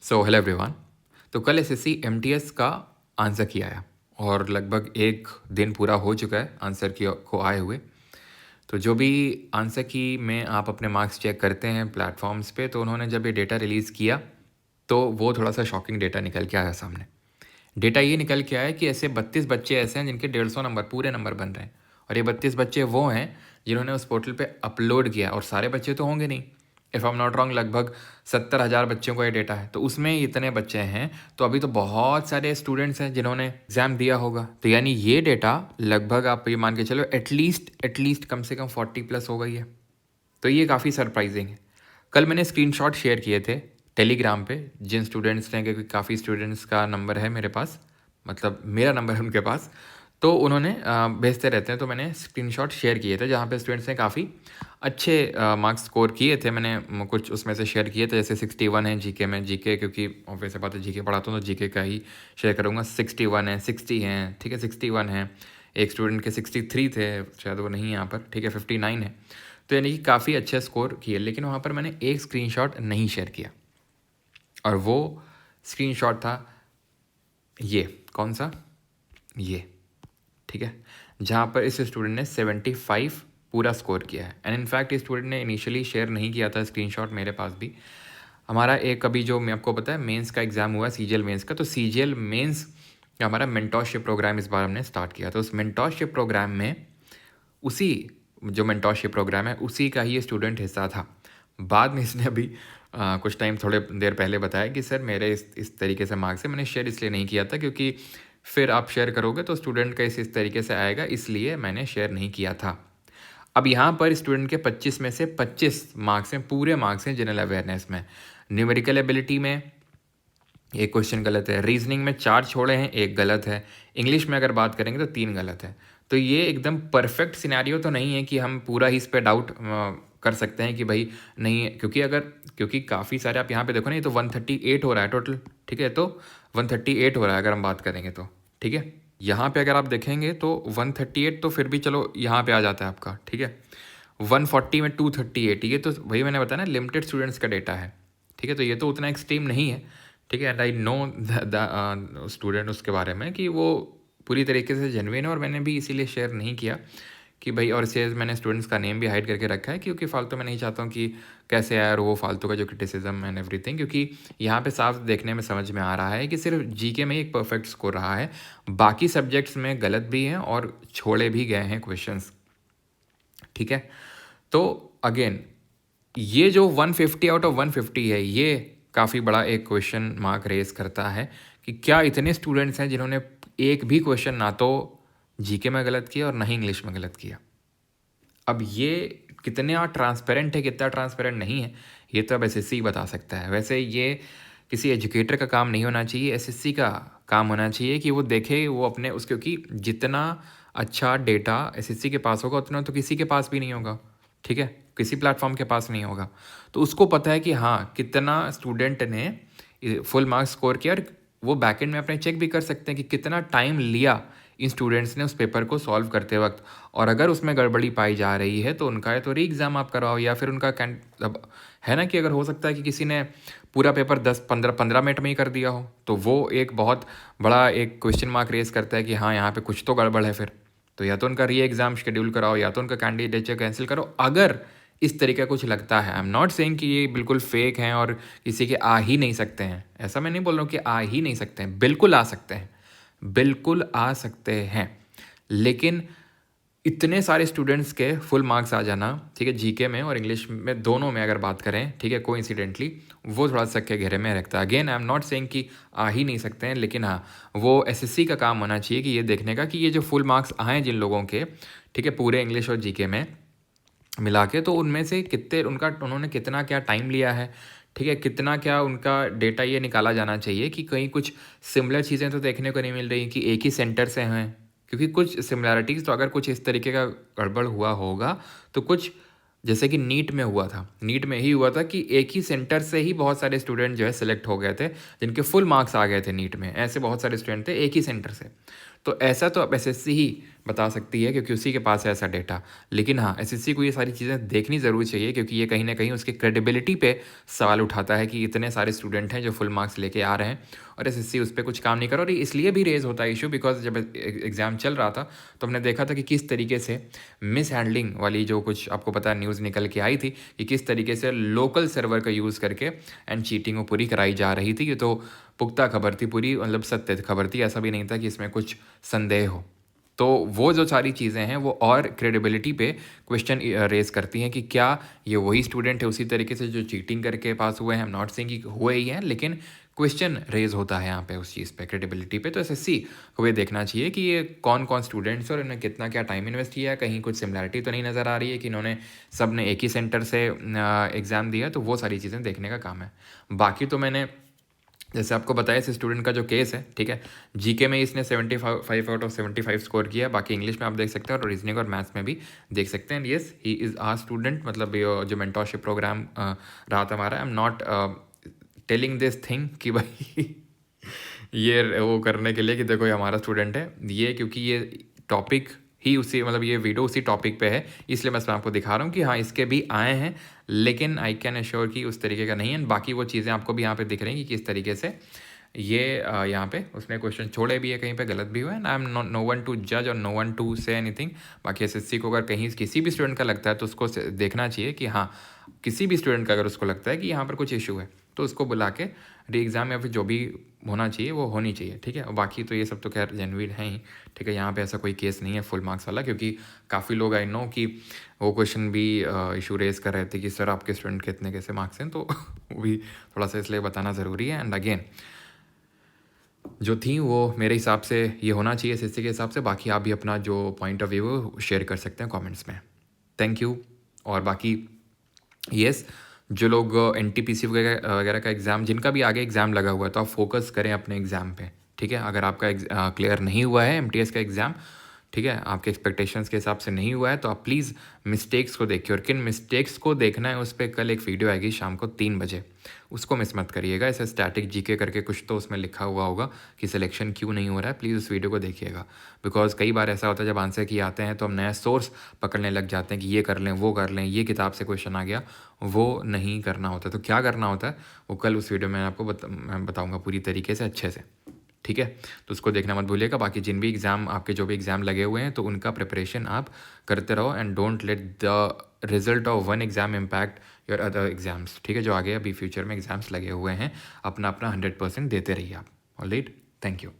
Hello everyone. तो कल SSC MTS का आंसर की आया और लगभग एक दिन पूरा हो चुका है आंसर की को आए हुए। तो जो भी आंसर की में आप अपने मार्क्स चेक करते हैं प्लेटफॉर्म्स पे, तो उन्होंने जब ये डेटा रिलीज़ किया तो वो थोड़ा सा शॉकिंग डेटा निकल के आया सामने। डेटा ये निकल के आया कि ऐसे 32 बच्चे ऐसे हैं जिनके 150 नंबर पूरे नंबर बन रहे हैं, और ये 32 बच्चे वो हैं जिन्होंने उस पोर्टल पे अपलोड किया, और सारे बच्चे तो होंगे नहीं। If I am not wrong लगभग 70,000 बच्चों का ये डेटा है, तो उसमें इतने बच्चे हैं तो अभी तो बहुत सारे स्टूडेंट्स हैं जिन्होंने एग्ज़ाम दिया होगा। तो यानी ये डेटा लगभग आप ये मान के चलो एटलीस्ट कम से कम 40+ हो गई है। तो ये काफ़ी सरप्राइजिंग है। कल मैंने स्क्रीनशॉट शेयर किए थे टेलीग्राम पे जिन स्टूडेंट्स ने, क्योंकि काफ़ी स्टूडेंट्स का नंबर है मेरे पास, मतलब मेरा नंबर है उनके पास, तो उन्होंने भेजते रहते हैं, तो मैंने स्क्रीनशॉट शेयर किए थे जहाँ पे स्टूडेंट्स ने काफ़ी अच्छे मार्क्स स्कोर किए थे। मैंने कुछ उसमें से शेयर किए थे, जैसे 61 है जीके में, जीके क्योंकि ऑब्वियस बात है जीके पढ़ाता हूँ तो जीके का ही शेयर करूँगा। 61 है, 60 हैं, ठीक है, 61 है, एक स्टूडेंट के 63 थे, शायद वो नहीं है यहाँ पर, ठीक है, 59 है। तो यानी कि काफ़ी अच्छे स्कोर किए, लेकिन वहाँ पर मैंने एक स्क्रीनशॉट नहीं शेयर किया, और वो स्क्रीनशॉट था ये, कौन सा, ये, ठीक है, जहाँ पर इस स्टूडेंट ने 75 पूरा स्कोर किया है। एंड इनफैक्ट इस स्टूडेंट ने इनिशियली शेयर नहीं किया था स्क्रीनशॉट, मेरे पास भी। हमारा एक अभी जो मैं आपको पता है मेंस का एग्ज़ाम हुआ सीजीएल मेंस का, तो सीजीएल मेंस का हमारा मेंटोरशिप प्रोग्राम इस बार हमने स्टार्ट किया। तो उस मेंटोरशिप प्रोग्राम में उसी जो मेंटोरशिप प्रोग्राम है उसी का ही ये स्टूडेंट हिस्सा था। बाद में इसने अभी कुछ टाइम थोड़े देर पहले बताया कि सर मेरे इस तरीके से मार्क्स है, मैंने शेयर इसलिए नहीं किया था क्योंकि फिर आप शेयर करोगे तो स्टूडेंट का इस तरीके से आएगा, इसलिए मैंने शेयर नहीं किया था। अब यहाँ पर स्टूडेंट के 25 में से 25 मार्क्स हैं, पूरे मार्क्स हैं जनरल अवेयरनेस में। न्यूमेरिकल एबिलिटी में एक क्वेश्चन गलत है, रीजनिंग में 4 छोड़े हैं, एक गलत है, इंग्लिश में अगर बात करेंगे तो 3 गलत है। तो ये एकदम परफेक्ट सिनेरियो तो नहीं है कि हम पूरा ही इस पर डाउट कर सकते हैं कि भाई नहीं है, क्योंकि काफ़ी सारे आप यहाँ पे देखो ना, ये तो 138 हो रहा है टोटल, ठीक है, तो 138 हो रहा है अगर हम बात करेंगे तो, ठीक है। यहाँ पे अगर आप देखेंगे तो 138 तो फिर भी चलो यहाँ पे आ जाता है आपका, ठीक है। 140 में 238, ये तो वही मैंने बताया ना, लिमिटेड स्टूडेंट्स का डेटा है, ठीक है, तो ये तो उतना एक्सट्रीम नहीं है, ठीक है। And I know the student उसके बारे में कि वो पूरी तरीके से जेन्युइन है, और मैंने भी इसीलिए शेयर नहीं किया कि भाई, और इसे मैंने स्टूडेंट्स का नेम भी हाइड करके रखा है क्योंकि फालतू मैं नहीं चाहता हूँ कि कैसे आया, और वो फालतू का जो क्रिटिसिज्म एंड एवरीथिंग, क्योंकि यहाँ पे साफ देखने में समझ में आ रहा है कि सिर्फ जीके में एक परफेक्ट स्कोर रहा है, बाकी सब्जेक्ट्स में गलत भी हैं और छोड़े भी गए हैं क्वेश्चंस, ठीक है। तो अगेन ये जो 150 आउट ऑफ 150 है, ये काफ़ी बड़ा एक क्वेश्चन मार्क रेज करता है कि क्या इतने स्टूडेंट्स हैं जिन्होंने एक भी क्वेश्चन ना तो जीके में गलत किया और ना ही इंग्लिश में गलत किया। अब ये कितना ट्रांसपेरेंट है, कितना ट्रांसपेरेंट नहीं है, ये तो अब एसएससी बता सकता है। वैसे ये किसी एजुकेटर का काम नहीं होना चाहिए, एसएससी का काम होना चाहिए कि वो देखे वो अपने उस, क्योंकि जितना अच्छा डेटा एसएससी के पास होगा उतना तो किसी के पास भी नहीं होगा, ठीक है, किसी प्लेटफॉर्म के पास नहीं होगा। तो उसको पता है कि हाँ कितना स्टूडेंट ने फुल मार्क्स स्कोर किया, और वो बैकएंड में अपने चेक भी कर सकते हैं कि कितना टाइम लिया इन स्टूडेंट्स ने उस पेपर को सॉल्व करते वक्त, और अगर उसमें गड़बड़ी पाई जा रही है तो उनका है तो री एग्ज़ाम आप करवाओ, या फिर उनका अब है ना कि अगर हो सकता है कि किसी ने पूरा पेपर 10-15 मिनट में ही कर दिया हो, तो वो एक बहुत बड़ा एक क्वेश्चन मार्क रेस करता है कि हाँ यहाँ पे कुछ तो गड़बड़ है फिर, तो या तो उनका री एग्ज़ाम शेड्यूल कराओ या तो उनका कैंडिडेचर कैंसिल करो, अगर इस तरीका कुछ लगता है। आई एम नॉट सेइंग कि ये बिल्कुल फेक हैं और किसी के आ ही नहीं सकते हैं, ऐसा मैं नहीं बोल रहा हूँ कि आ ही नहीं सकते हैं, बिल्कुल आ सकते हैं, बिल्कुल आ सकते हैं, लेकिन इतने सारे स्टूडेंट्स के फुल मार्क्स आ जाना, ठीक है, जीके में और इंग्लिश में दोनों में अगर बात करें, ठीक है, कोइंसिडेंटली वो थोड़ा सा के घेरे में रखता है। Again I am not saying कि आ ही नहीं सकते हैं, लेकिन हाँ वो एसएससी का काम होना चाहिए कि ये देखने का कि ये जो फुल मार्क्स आए जिन लोगों के, ठीक है, पूरे इंग्लिश और जीके में मिला के, तो उनमें से कितने उन्होंने कितना क्या टाइम लिया है, ठीक है, कितना क्या उनका डेटा ये निकाला जाना चाहिए कि कहीं कुछ सिमिलर चीज़ें तो देखने को नहीं मिल रही कि एक ही सेंटर से हैं, क्योंकि कुछ सिमिलैरिटीज़ तो अगर कुछ इस तरीके का गड़बड़ हुआ होगा तो कुछ जैसे कि नीट में हुआ था, नीट में ही हुआ था कि एक ही सेंटर से ही बहुत सारे स्टूडेंट जो है सिलेक्ट हो गए थे जिनके फुल मार्क्स आ गए थे नीट में, ऐसे बहुत सारे स्टूडेंट थे एक ही सेंटर से। तो ऐसा तो अब एसएससी ही बता सकती है क्योंकि उसी के पास है ऐसा डेटा। लेकिन हाँ, एसएससी को ये सारी चीज़ें देखनी ज़रूर चाहिए क्योंकि ये कहीं ना कहीं उसकी क्रेडिबिलिटी पे सवाल उठाता है कि इतने सारे स्टूडेंट हैं जो फुल मार्क्स लेके आ रहे हैं और एसएससी उस पर कुछ काम नहीं कर रहा। और ये इसलिए भी रेज होता है इशू बिकॉज जब एग्ज़ाम चल रहा था तो हमने देखा था कि किस तरीके से मिस हैंडलिंग वाली जो कुछ आपको पता है न्यूज़ निकल के आई थी कि किस तरीके से लोकल सर्वर का यूज़ करके एंड चीटिंग वो पूरी कराई जा रही थी। ये तो पुख्ता खबर थी पूरी, मतलब सत्य खबर थी, ऐसा भी नहीं था कि इसमें कुछ संदेह हो। तो वो जो सारी चीज़ें हैं वो और क्रेडिबिलिटी पे क्वेश्चन रेज करती हैं कि क्या ये वही स्टूडेंट है उसी तरीके से जो चीटिंग करके पास हुए हैं। नॉट सेइंग कि हुए ही हैं, लेकिन क्वेश्चन रेज होता है यहाँ पे उस चीज़ पे क्रेडिबिलिटी पे। तो एसएससी को ये देखना चाहिए कि ये कौन कौन स्टूडेंट्स और इन्होंने कितना क्या टाइम इन्वेस्ट किया है, कहीं कुछ सिमिलैरिटी तो नहीं नज़र आ रही है कि इन्होंने सब ने एक ही सेंटर से एग्ज़ाम दिया। तो वो सारी चीज़ें देखने का काम है। बाकी तो मैंने जैसे आपको बताया इस स्टूडेंट का जो केस है, ठीक है, जीके में इसने 75 आउट ऑफ 75 स्कोर किया। बाकी इंग्लिश में आप देख सकते हैं और रीजनिंग और मैथ्स में भी देख सकते हैं। Yes, he is our student, मतलब जो मेंटोरशिप प्रोग्राम रहा था हमारा। I am not telling this thing कि भाई ये वो करने के लिए कि देखो ये हमारा स्टूडेंट है, ये क्योंकि ये टॉपिक ही उसी, मतलब ये वीडियो उसी टॉपिक पे है, इसलिए मैं आपको दिखा रहा हूँ कि हाँ इसके भी आए हैं, लेकिन आई कैन एश्योर कि उस तरीके का नहीं है। बाकी वो चीज़ें आपको भी यहाँ पे दिख रही हैं कि किस तरीके से ये यहाँ पे उसने क्वेश्चन छोड़े भी है, कहीं पे गलत भी हुआ है। I am no one to जज और no one to say anything. बाकी एसएससी को अगर कहीं किसी भी स्टूडेंट का लगता है तो उसको देखना चाहिए कि हाँ किसी भी स्टूडेंट का अगर उसको लगता है कि यहाँ पर कुछ इशू है तो उसको बुला के री एग्ज़ाम या फिर जो भी होना चाहिए वो होनी चाहिए, ठीक है। और बाकी तो ये सब तो खैर जेन्युइन है ही, ठीक है। यहाँ पे ऐसा कोई केस नहीं है फुल मार्क्स वाला, क्योंकि काफ़ी लोग आई नो कि वो क्वेश्चन भी इशू रेज कर रहे थे कि सर आपके स्टूडेंट के इतने कैसे मार्क्स हैं, तो वो भी थोड़ा सा इसलिए बताना ज़रूरी है। एंड अगेन जो थी वो मेरे हिसाब से ये होना चाहिए एसएससी के हिसाब से। बाकी आप भी अपना जो पॉइंट ऑफ व्यू शेयर कर सकते हैं कमेंट्स में। Thank you. और बाकी यस, जो लोग एनटीपीसी वगैरह वगैरह का एग्ज़ाम, जिनका भी आगे एग्ज़ाम लगा हुआ है, तो आप फोकस करें अपने एग्ज़ाम पे, ठीक है। अगर आपका क्लियर नहीं हुआ है एमटीएस का एग्ज़ाम, ठीक है, आपके एक्सपेक्टेशंस के हिसाब से नहीं हुआ है, तो आप प्लीज़ मिस्टेक्स को देखिए। और किन मिस्टेक्स को देखना है उस पर कल एक वीडियो आएगी शाम को 3 बजे, उसको मिस मत करिएगा। ऐसे स्टैटिक जीके करके कुछ तो उसमें लिखा हुआ होगा कि सिलेक्शन क्यों नहीं हो रहा है, प्लीज़ उस वीडियो को देखिएगा। बिकॉज कई बार ऐसा होता है जब आंसर की आते हैं तो हम नया सोर्स पकड़ने लग जाते हैं कि ये कर लें वो कर लें, ये किताब से क्वेश्चन आ गया, वो नहीं करना होता। तो क्या करना होता है वो कल उस वीडियो में आपको मैं बताऊँगा पूरी तरीके से अच्छे से, ठीक है। तो उसको देखना मत भूलिएगा। बाकी जिन भी एग्ज़ाम आपके जो भी एग्ज़ाम लगे हुए हैं तो उनका प्रिपरेशन आप करते रहो and don't let the result of one exam impact your other exams, ठीक है। जो आगे अभी फ्यूचर में एग्ज़ाम्स लगे हुए हैं, अपना अपना 100% देते रहिए आप। Alright, thank you.